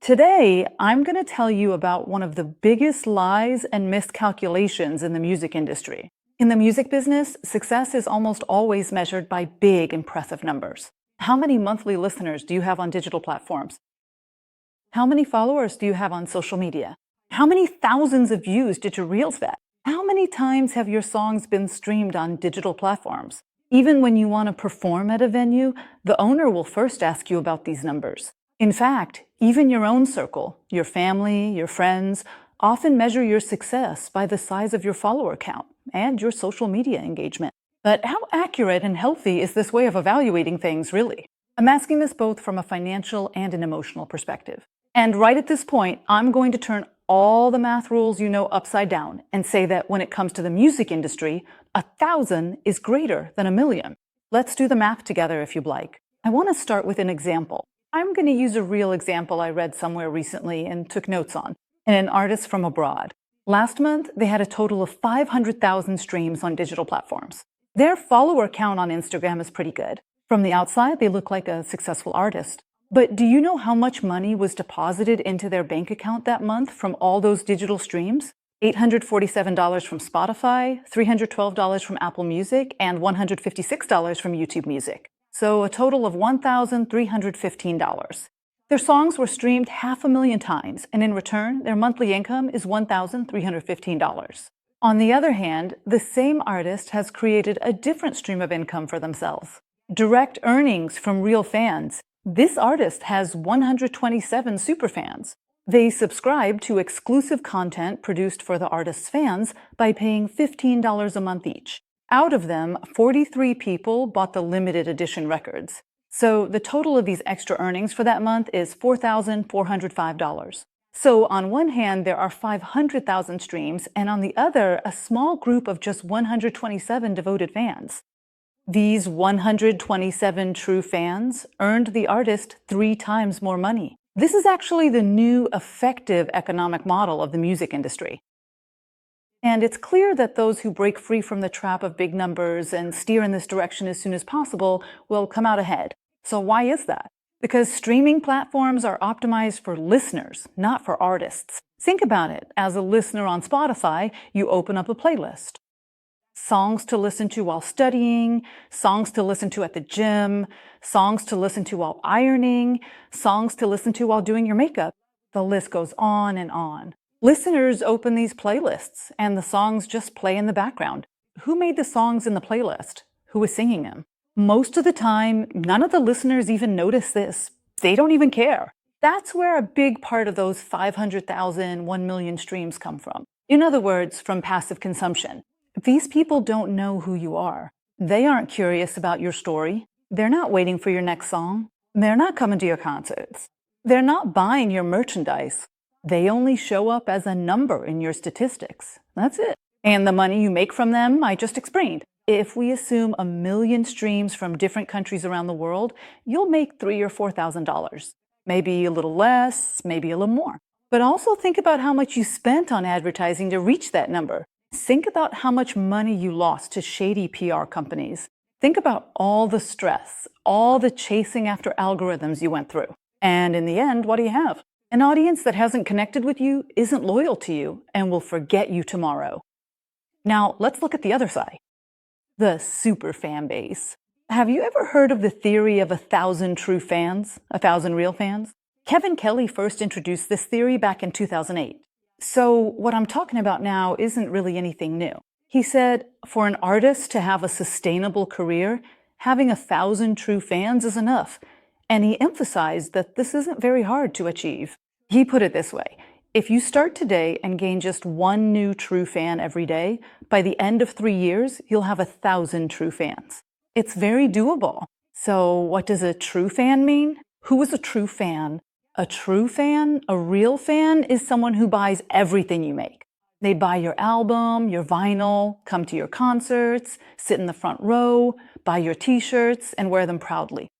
Today, I'm going to tell you about one of the biggest lies and miscalculations in the music industry. In the music business, success is almost always measured by big, impressive numbers. How many monthly listeners do you have on digital platforms? How many followers do you have on social media? How many thousands of views did your reels get? How many times have your songs been streamed on digital platforms? Even when you want to perform at a venue, the owner will first ask you about these numbers. In fact, even your own circle, your family, your friends, often measure your success by the size of your follower count and your social media engagement. But how accurate and healthy is this way of evaluating things, really? I'm asking this both from a financial and an emotional perspective. And right at this point, I'm going to turn all the math rules you know upside down and say that when it comes to the music industry, 1,000 is greater than 1,000,000. Let's do the math together if you'd like. I want to start with an example. I'm going to use a real example I read somewhere recently and took notes on, and an artist from abroad. Last month, they had a total of 500,000 streams on digital platforms. Their follower count on Instagram is pretty good. From the outside, they look like a successful artist. But do you know how much money was deposited into their bank account that month from all those digital streams? $847 from Spotify, $312 from Apple Music, and $156 from YouTube Music. So a total of $1,315. Their songs were streamed 500,000 times, and in return, their monthly income is $1,315. On the other hand, the same artist has created a different stream of income for themselves. Direct earnings from real fans. This artist has 127 superfans. They subscribe to exclusive content produced for the artist's fans by paying $15 a month each. Out of them, 43 people bought the limited edition records. So the total of these extra earnings for that month is $4,405. So on one hand, there are 500,000 streams, and on the other, a small group of just 127 devoted fans. These 127 true fans earned the artist 3 times more money. This is actually the new effective economic model of the music industry. And it's clear that those who break free from the trap of big numbers and steer in this direction as soon as possible will come out ahead. So why is that? Because streaming platforms are optimized for listeners, not for artists. Think about it. As a listener on Spotify, you open up a playlist. Songs to listen to while studying, songs to listen to at the gym, songs to listen to while ironing, songs to listen to while doing your makeup. The list goes on and on. Listeners open these playlists, and the songs just play in the background. Who made the songs in the playlist? Who was singing them? Most of the time, none of the listeners even notice this. They don't even care. That's where a big part of those 500,000, 1,000,000 streams come from. In other words, from passive consumption. These people don't know who you are. They aren't curious about your story. They're not waiting for your next song. They're not coming to your concerts. They're not buying your merchandise. They only show up as a number in your statistics. That's it. And the money you make from them, I just explained. If we assume 1,000,000 streams from different countries around the world, you'll make $3,000 or $4,000. Maybe a little less, maybe a little more. But also think about how much you spent on advertising to reach that number. Think about how much money you lost to shady PR companies. Think about all the stress, all the chasing after algorithms you went through. And in the end, what do you have? An audience that hasn't connected with you, isn't loyal to you, and will forget you tomorrow. Now, let's look at the other side. The super fan base. Have you ever heard of the theory of 1,000 true fans, 1,000 real fans? Kevin Kelly first introduced this theory back in 2008. So what I'm talking about now isn't really anything new. He said, for an artist to have a sustainable career, having 1,000 true fans is enough. And he emphasized that this isn't very hard to achieve. He put it this way: if you start today and gain just 1 new true fan every day, by the end of 3 years, you'll have 1,000 true fans. It's very doable. So what does a true fan mean? Who is a true fan? A true fan, a real fan, is someone who buys everything you make. They buy your album, your vinyl, come to your concerts, sit in the front row, buy your t-shirts, and wear them proudly.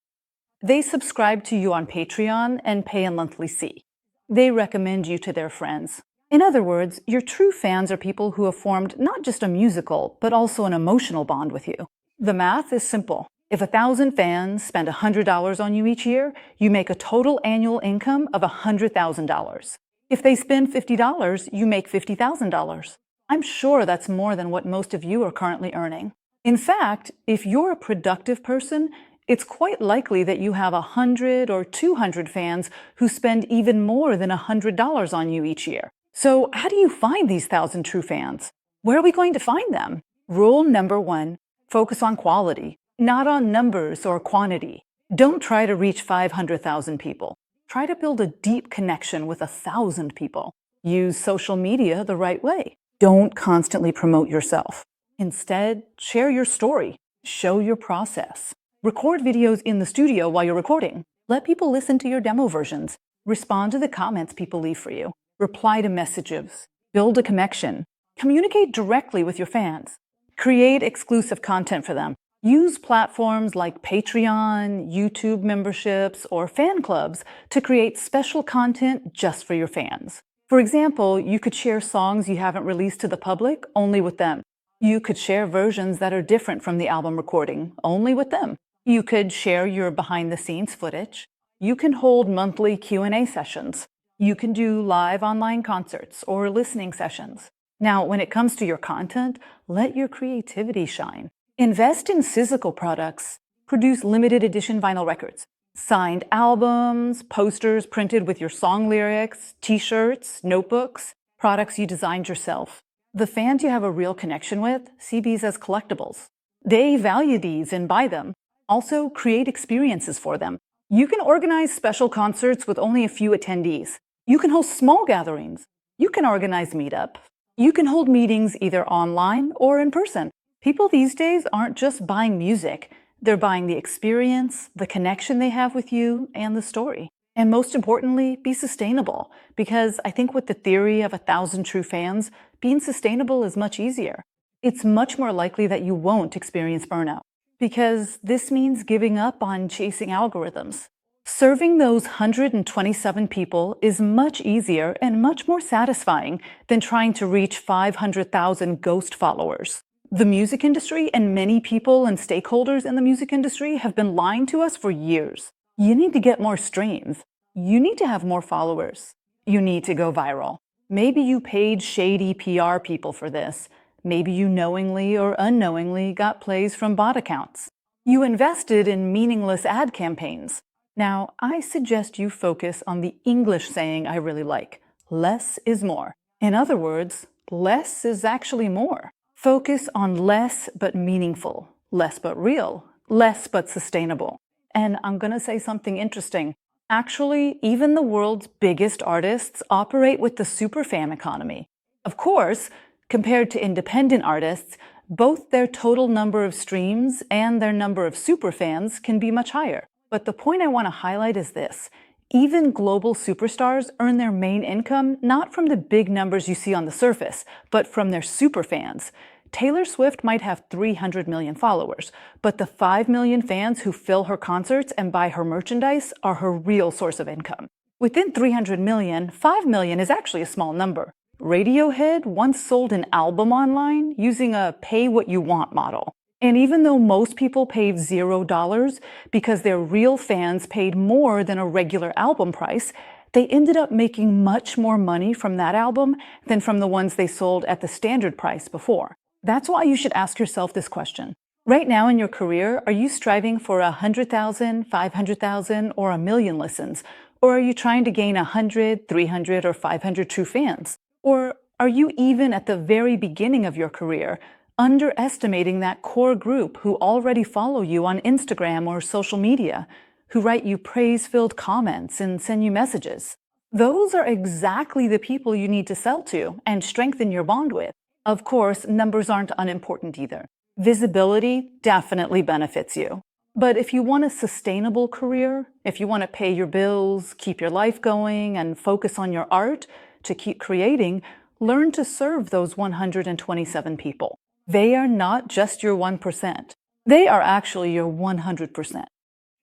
They subscribe to you on Patreon and pay a monthly fee. They recommend you to their friends. In other words, your true fans are people who have formed not just a musical, but also an emotional bond with you. The math is simple. If 1,000 fans spend $100 on you each year, you make a total annual income of $100,000. If they spend $50, you make $50,000. I'm sure that's more than what most of you are currently earning. In fact, if you're a productive person, it's quite likely that you have 100 or 200 fans who spend even more than $100 on you each year. So how do you find these 1,000 true fans? Where are we going to find them? Rule number 1, focus on quality, not on numbers or quantity. Don't try to reach 500,000 people. Try to build a deep connection with 1,000 people. Use social media the right way. Don't constantly promote yourself. Instead, share your story. Show your process. Record videos in the studio while you're recording. Let people listen to your demo versions. Respond to the comments people leave for you. Reply to messages. Build a connection. Communicate directly with your fans. Create exclusive content for them. Use platforms like Patreon, YouTube memberships, or fan clubs to create special content just for your fans. For example, you could share songs you haven't released to the public only with them. You could share versions that are different from the album recording only with them. You could share your behind-the-scenes footage. You can hold monthly Q&A sessions. You can do live online concerts or listening sessions. Now, when it comes to your content, let your creativity shine. Invest in physical products. Produce limited edition vinyl records, signed albums, posters printed with your song lyrics, t-shirts, notebooks, products you designed yourself. The fans you have a real connection with see these as collectibles. They value these and buy them. Also, create experiences for them. You can organize special concerts with only a few attendees. You can host small gatherings. You can organize meetup. You can hold meetings either online or in person. People these days aren't just buying music. They're buying the experience, the connection they have with you, and the story. And most importantly, be sustainable. Because I think with the theory of 1,000 true fans, being sustainable is much easier. It's much more likely that you won't experience burnout. Because this means giving up on chasing algorithms. Serving those 127 people is much easier and much more satisfying than trying to reach 500,000 ghost followers. The music industry and many people and stakeholders in the music industry have been lying to us for years. You need to get more streams. You need to have more followers. You need to go viral. Maybe you paid shady PR people for this. Maybe you knowingly or unknowingly got plays from bot accounts. You invested in meaningless ad campaigns. Now, I suggest you focus on the English saying I really like. Less is more. In other words, less is actually more. Focus on less but meaningful, less but real, less but sustainable. And I'm going to say something interesting. Actually, even the world's biggest artists operate with the superfan economy. Of course, compared to independent artists, both their total number of streams and their number of superfans can be much higher. But the point I want to highlight is this. Even global superstars earn their main income not from the big numbers you see on the surface, but from their superfans. Taylor Swift might have 300 million followers, but the 5 million fans who fill her concerts and buy her merchandise are her real source of income. Within 300 million, 5 million is actually a small number. Radiohead once sold an album online using a pay-what-you-want model. And even though most people paid $0 because their real fans paid more than a regular album price, they ended up making much more money from that album than from the ones they sold at the standard price before. That's why you should ask yourself this question. Right now in your career, are you striving for 100,000, 500,000, or 1 million listens? Or are you trying to gain 100, 300, or 500 true fans? Or are you even at the very beginning of your career, underestimating that core group who already follow you on Instagram or social media, who write you praise-filled comments and send you messages? Those are exactly the people you need to sell to and strengthen your bond with. Of course, numbers aren't unimportant either. Visibility definitely benefits you. But if you want a sustainable career, if you want to pay your bills, keep your life going, and focus on your art to keep creating, learn to serve those 127 people. They are not just your 1%. They are actually your 100%.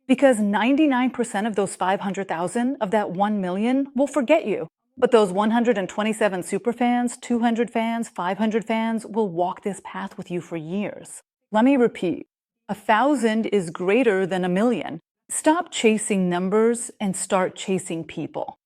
Because 99% of those 500,000 of that 1 million will forget you. But those 127 superfans, 200 fans, 500 fans will walk this path with you for years. Let me repeat. 1,000 is greater than 1,000,000. Stop chasing numbers and start chasing people.